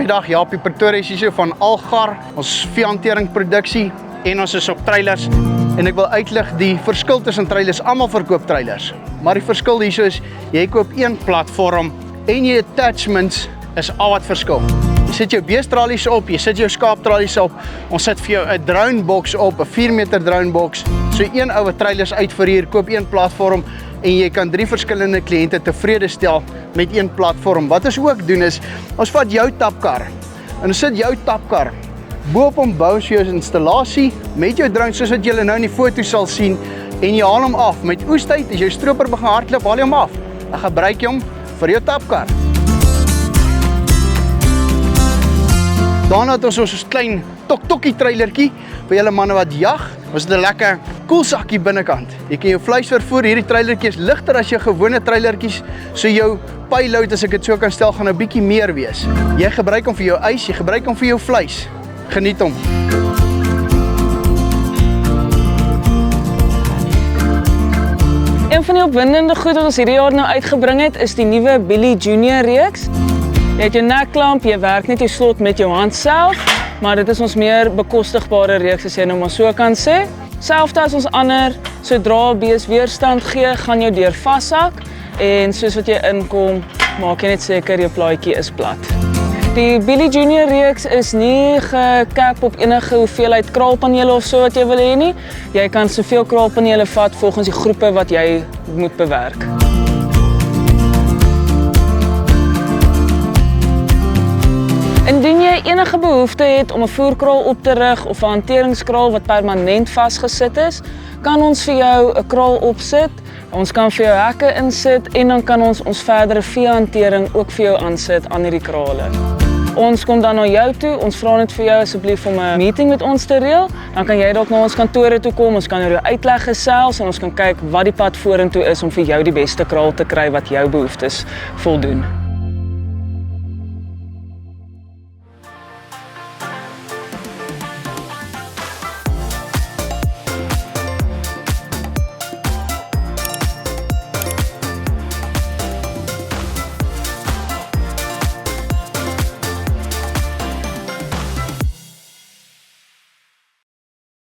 Goeiedag, Japie Pretorius hier van Algar, ons veehantering produksie en ons is op trailers. En ek wil uitlig die verskil tussen trailers, almal verkoop trailers. Maar die verskil hierso is, jy koop een platform en jy attachments is al wat verskil. Jy sit jou beestralies op, jy sit jou skaaptralies op, ons sit vir jou 'n drone box op, 'n 4 meter drone box. So een ou wat trailers uitverhuur, koop een platform en jy kan 3 verskillende kliënte tevrede stel met een platform. Wat ons ook doen is, ons vat jou tapkar en ons sit jou tapkar bo-op hom bou ons jou installasie met jou drone soos wat julle nou in die foto sal sien en jy haal hom af. Met oestyd as jou stroper begin hardloop, haal jy hom af. Dan gebruik jy hom vir jou tapkar. Daarna het ons klein tok-tokkie trailertjie vir julle manne wat jag. Ons het 'n lekker koelsakkie binnekant. Jy kan jou vleis vervoer. Hierdie trailertjie is ligter as jou gewone trailertjies, so jou payload, as ek dit so kan stel, gaan 'n bietjie meer wees. Jy gebruik hom vir jou ys, jy gebruik hom vir jou vleis. Geniet hom. Een van die opwindende goed wat ons hierdie jaar nou uitgebring het, is die nuwe Billy Junior reeks. Jy het jou nekklamp, jy werk net die slot met jou hand self, maar dit is ons meer bekostigbare reeks as jy nou maar so kan sê. Selfs as ons ander, sodra 'n bees weerstand gee, gaan jou deur vashak en soos wat jy inkom, maak jy net seker jou plaatjie is plat. Die Billy Junior reeks is nie gekap op enige hoeveelheid kraalpanele of so wat jy wil hê nie. Jy kan soveel kraalpanele vat volgens die groepe wat jy moet bewerk. Indien jy enige behoefte het om 'n voerkraal op te rig of 'n hanteringskraal wat permanent vasgesit is, kan ons vir jou 'n kraal opsit. Ons kan vir jou hekke insit en dan kan ons verdere veehantering ook vir jou aansit aan hierdie krale. Ons kom dan na jou toe, ons vra net vir jou asseblief om 'n meeting met ons te reël. Dan kan jy dalk na ons kantore toe kom, ons kan jou uitleg gesels en ons kan kyk wat die pad vorentoe is om vir jou die beste kraal te kry wat jou behoeftes voldoen.